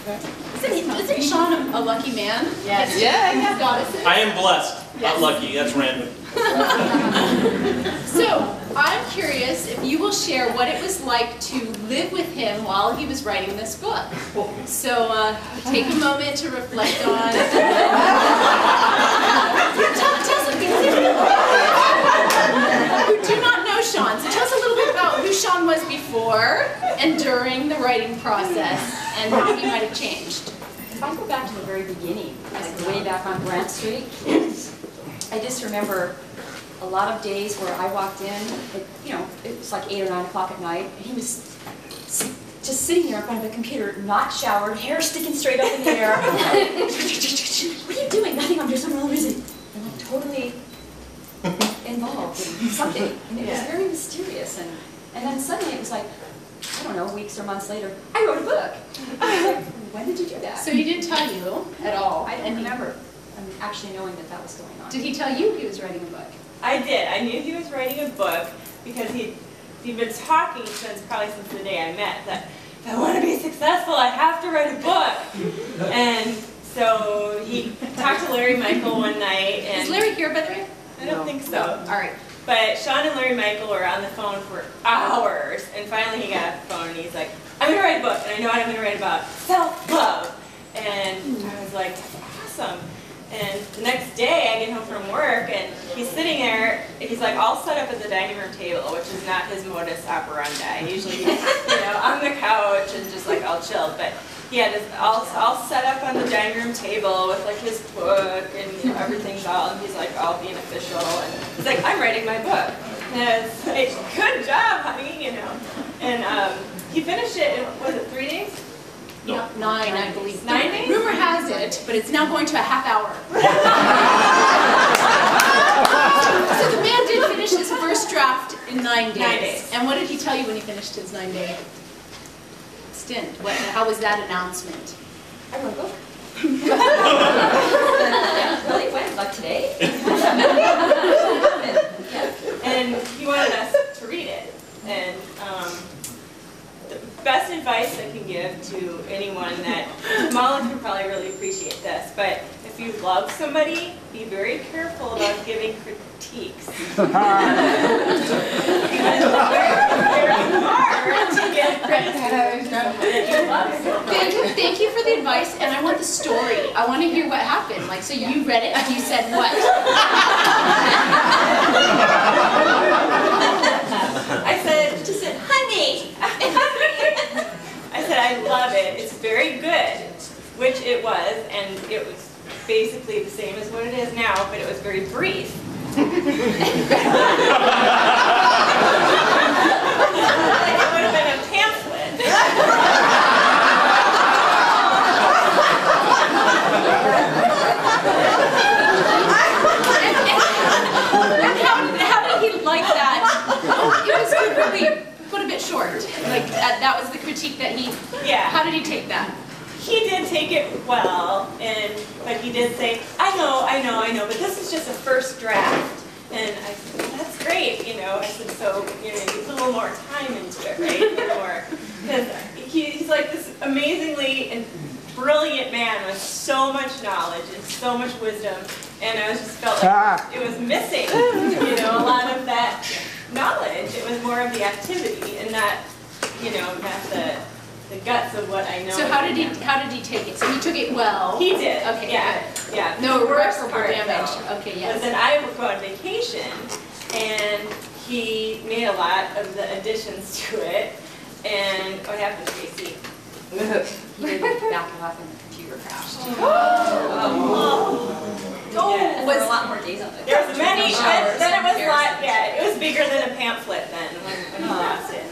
Isn't Shawn a lucky man? Yes. Yeah. Goddesses. I am blessed, not lucky. That's random. So, I'm curious if you will share what it was like to live with him while he was writing this book. So, take a moment to reflect on. Tell us who do not know Shawn. So tell us a little bit about who Shawn was before and during the writing process and how he might have changed. If I go back to the very beginning, like way back on Grant Street, I just remember a lot of days where I walked in, it was like 8 or 9 o'clock at night, and he was just sitting there in front of the computer, not showered, hair sticking straight up in the air. What are you doing? Nothing, I'm just a little busy. And like totally involved in something. And it was very mysterious. And then suddenly it was like, I don't know, weeks or months later, I wrote a book. I was like, when did you do that? So he didn't tell you at all? I don't remember actually knowing that that was going on. Did he tell you he was writing a book? I did. I knew he was writing a book because he'd been talking since the day I met that if I want to be successful, I have to write a book. And so he talked to Larry Michael one night. And is Larry here, by the way? I don't think so. All right. But Shawn and Larry Michael were on the phone for hours, and finally he got off the phone and he's like, I'm going to write a book, and I know what I'm going to write about, self-love. And I was like, that's awesome. And the next day I get home from work and he's sitting there, he's like all set up at the dining room table, which is not his modus operandi. Usually he's, on the couch and just like all chilled, but he had his all set up on the dining room table with like his book and everything's all, and he's like all being official, and he's like, I'm writing my book. And it's like, good job, honey, And he finished it in, was it 3 days? No. 9, I believe. 9 days? Rumor has it, but it's now going to a half hour. So the man did finish his first draft in 9 days. 9 days. And what did he tell you when he finished his 9-day stint? How was that announcement? I wrote a book. Really? When? Like today? And he wanted us to read it. And the best advice I can give to anyone that, Kamala can probably really appreciate this, but if you love somebody, be very careful about giving critiques. Because it's very hard to get criticism. Thank you for the advice, and I want the story. I want to hear what happened. Like, so you read it and you said what? I said, honey! I said, I love it. It's very good, which it was, and it was basically the same as what it is now, but it was very brief. Like it would have been a pamphlet. How did he like that? It was really put a bit short. Like that was the critique that he. Yeah. How did he take that? He did take it well, but he did say, I know, but this is just a first draft. And I said, well, that's great, I said, so, you need a little more time into it, right? Because he's like this amazingly and brilliant man with so much knowledge and so much wisdom, and I just felt like it was missing, a lot of that knowledge. It was more of the activity and not, not the guts of what I know. So how did he take it? So he took it well. He did. Okay. Yeah. Good. Yeah. No the worst irreparable part, damage. though, Okay. Yes. was that I would go on vacation, and he made a lot of the additions to it. And what happened, Tracey? He did back off and the computer crashed. Yeah. Was a lot more days on it. There was many. Then it was a lot. Yeah, it was bigger than a pamphlet then when he passed it.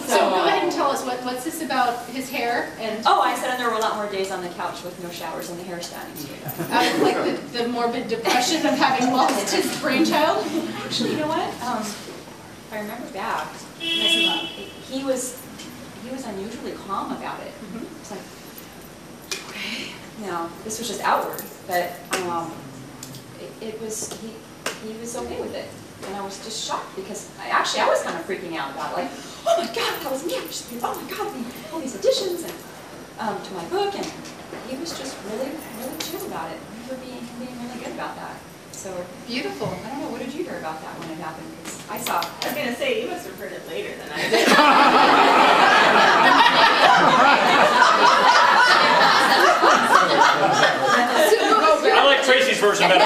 So go ahead and tell us what's this about his hair and. Oh, I said there were a lot more days on the couch with no showers and the hair standing straight up. Like the morbid depression of having lost his brainchild. Actually, you know what? If I remember back, he was unusually calm about it. It's like, okay, this was just outward, but it was he was okay with it, and I was just shocked because I was kind of freaking out about it, like, oh my God, that was me. Oh my God, all these additions, and to my book, and he was just really, really chill about it. We were being really good about that. So Beautiful. I don't know, what did you hear about that when it happened? 'Cause I saw. I was going to say, you must have heard it later than I did. I like Tracy's version better.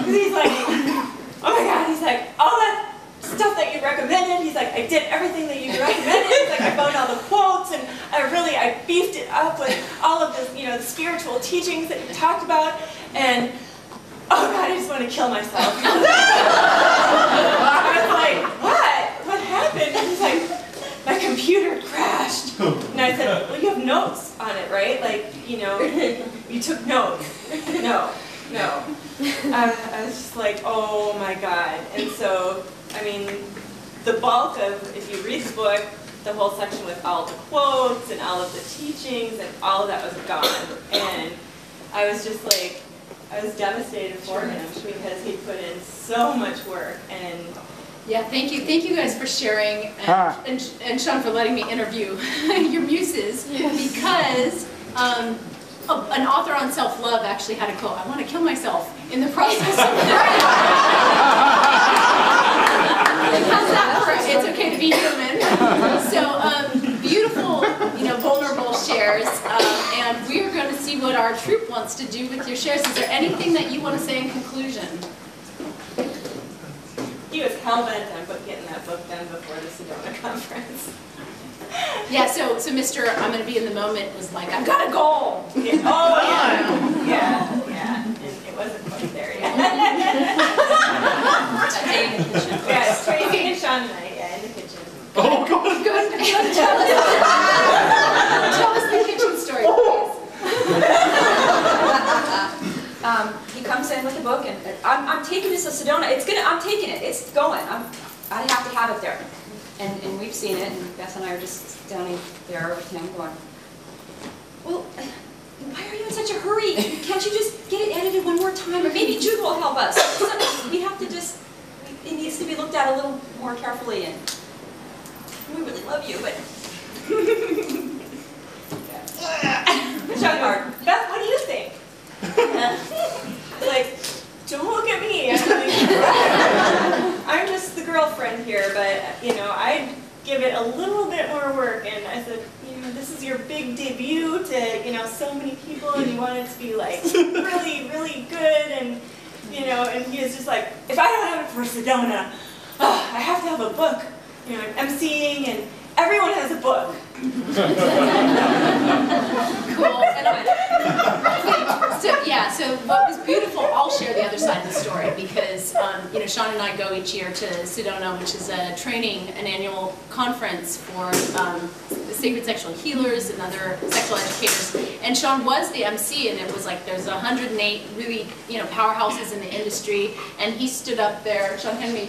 He's like, oh my God, he's like, all that stuff that you recommended, he's like, I did everything that you recommended. He's like, I found all the quotes, and I beefed it up with all of the, the spiritual teachings that you talked about, and oh God, I just want to kill myself. I was like, what? What happened? And he's like, my computer crashed. And I said, well, you have notes on it, right? Like, you took notes. No. I was just like, oh my God. And so, I mean, the bulk of, if you read the book, the whole section with all the quotes and all of the teachings and all of that was gone. And I was just like, I was devastated for him because he put in so much work. And yeah, thank you guys for sharing, and Shawn for letting me interview your muses, because an author on self-love actually had a quote, I want to kill myself in the process of writing. How's that for it? It's okay to be human. So beautiful, vulnerable shares, and we're going to see what our troupe wants to do with your shares. Is there anything that you want to say in conclusion? he was hell-bent on getting that book done before the Sedona conference. Yeah, so Mr. I'm going to be in the moment was like, I've got a goal. Yeah. Oh, yeah. And it wasn't quite there yet. Yeah, Tracey and Shawn and I, in the kitchen. Oh, God. Good. Tell us the kitchen story, please. He comes in with a book, and I'm taking this to Sedona. I'm taking it. It's going. I have to have it there. And we've seen it, and Beth and I are just standing there with him going, well, why are you in such a hurry? Can't you just get it edited one more time? Or maybe Jude will help us. We have to just, it needs to be looked at a little more carefully, and we really love you, but... Shawn goes, Beth, what do you think? Like, don't look at me. I'm just the girlfriend here, but, I'd give it a little bit more work. And I said, this is your big debut to, so many people, and you want it to be, like, really, really good. And, and he was just like, if I don't have it for Sedona, I have to have a book. I'm emceeing, and everyone has a book. Cool. So what was beautiful, I'll share the other side of the story, because Shawn and I go each year to Sedona, which is an annual conference for sacred sexual healers and other sexual educators. And Shawn was the MC, and it was like there's 108 really powerhouses in the industry, and he stood up there. Shawn, hand me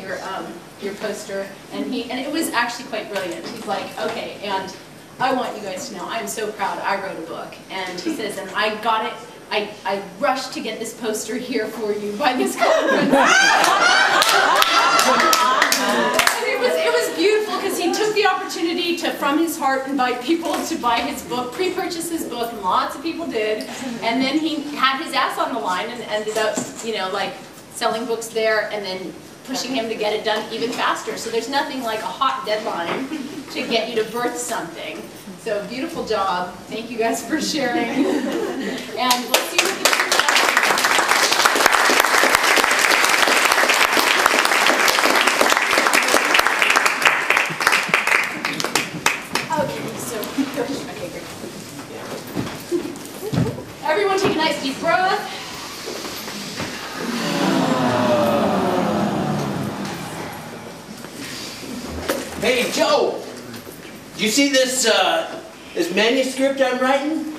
your poster, and it was actually quite brilliant. He's like, okay, and I want you guys to know I'm so proud I wrote a book. And he says, and I got it, I rushed to get this poster here for you by this conference. And it was beautiful because he took the opportunity to, from his heart, invite people to buy his book, pre-purchase his book, and lots of people did. And then he had his ass on the line and ended up, like selling books there, and then pushing him to get it done even faster. So there's nothing like a hot deadline to get you to birth something. So beautiful job. Thank you guys for sharing. And let's see what the Okay, great. Everyone take a nice deep breath. Hey, Joe, do you see this this manuscript I'm writing?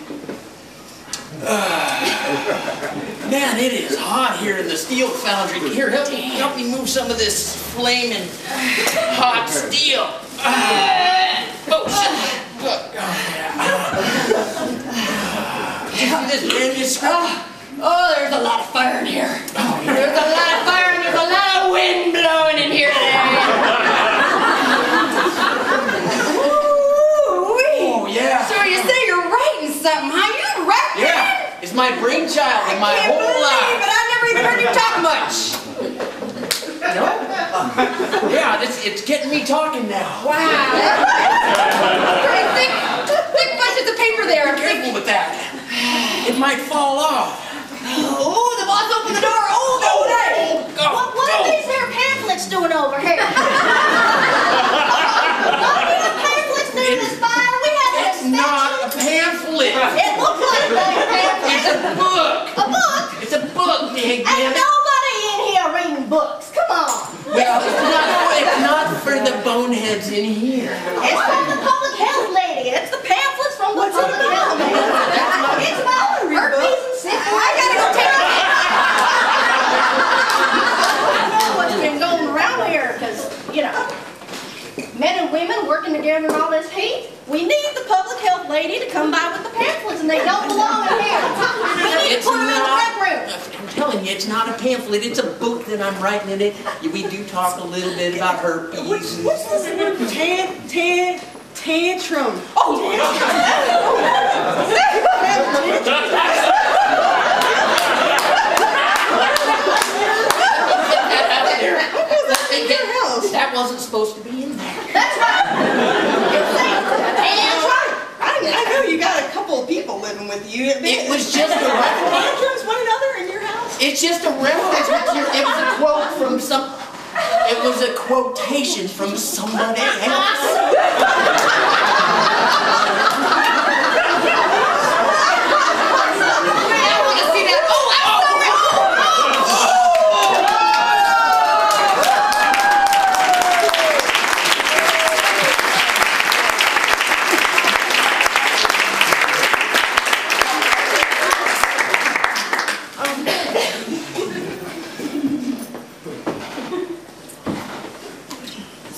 Man, it is hot here in the steel foundry. Here, help me move some of this flaming hot steel. Oh, shit. Did you see this manuscript? Oh, there's a lot of fire in here. There's a lot of fire and there's a lot of wind blowing in here today. my brainchild in my whole life. But I never even heard you talk much. No? Yeah, it's getting me talking now. Wow. Thick bunches of paper there. Careful with that. It might fall off. Oh, the boss opened the door. Oh, no, hey. What are these here pamphlets doing over here? What are the pamphlets doing this fire? We have an It's not a pamphlet. It looks like a pamphlet. It's a book. A book? It's a book, Nick. Ain't nobody in here reading books. Come on. Well, it's not for the boneheads in here. It's from the public health lady. It's the pamphlets from the public health lady. It's about herpes and syphilis. I gotta go take a I know what's been going around here, because, you know, men and women working together in all this heat. We need the public health lady to come by with the pamphlets, and they don't belong in here. We need to put them in the rec room. I'm telling you, it's not a pamphlet. It's a book that I'm writing in it. We do talk a little bit about herpes. What's this word? Tantrum. Oh, That wasn't supposed to be in there. That's right. That's right. I know you got a couple of people living with you. It was just a reference. Tantrums one another in your house? It's just a reference. It was a quote from some. It was a quotation from somebody else.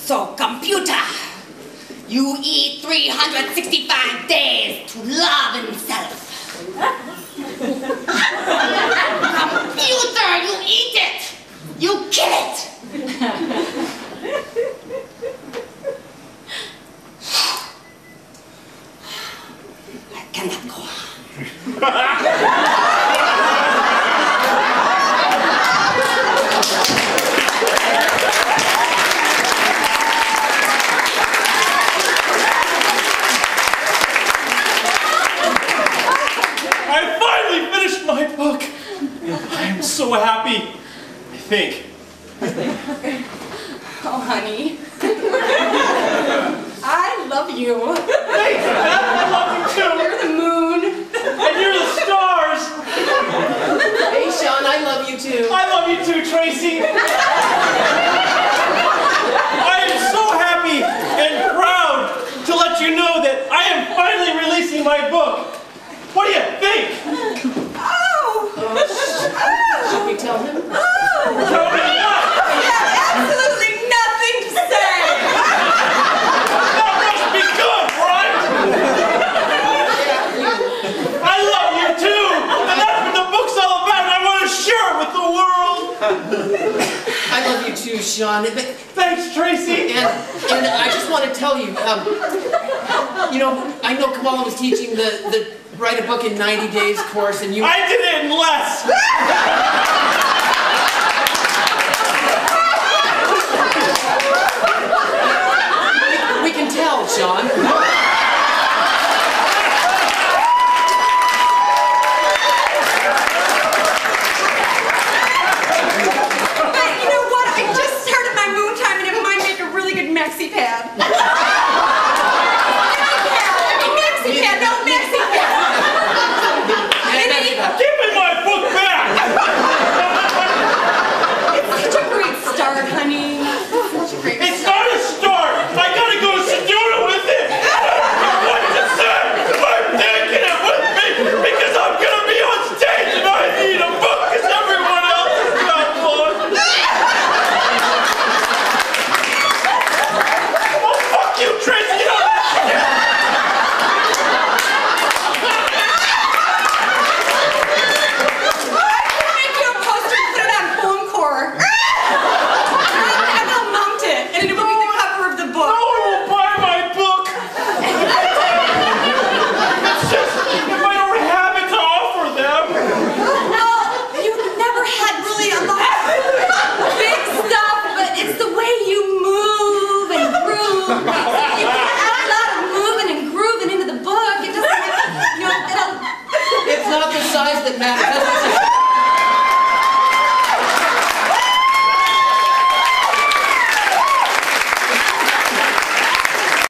So, computer, you eat 365 days to love himself. Computer, you eat it. You kill it. I cannot go on. My book. I'm so happy. I think. Oh, honey. I love you. Thanks, Beth. I love you too. You're the moon. And you're the stars. Hey, Shawn, I love you too. I love you too, Tracey. I am so happy and proud to let you know that I am finally releasing my book. What do you think? Should we tell him? Tell me what? I have absolutely nothing to say. That must be good, right? I love you too, and that's what the book's all about, and I want to share it with the world. I love you too, Shawn. Thanks, Tracey. And I just want to tell you, you know, I know Kamala was teaching the write a book in 90 days course, and you... I did it in less. We can tell, Shawn. You know what? I just started my moon time, and it might make a really good maxi pad. Maxi pad, no maxi pad. Give me my book back. It's such a great start, honey. It's not a start. I gotta go to Sedona with it. I don't know what to say. I'm taking it with me because I'm gonna be on stage and I need a book because everyone else has got one. Oh, fuck you matter.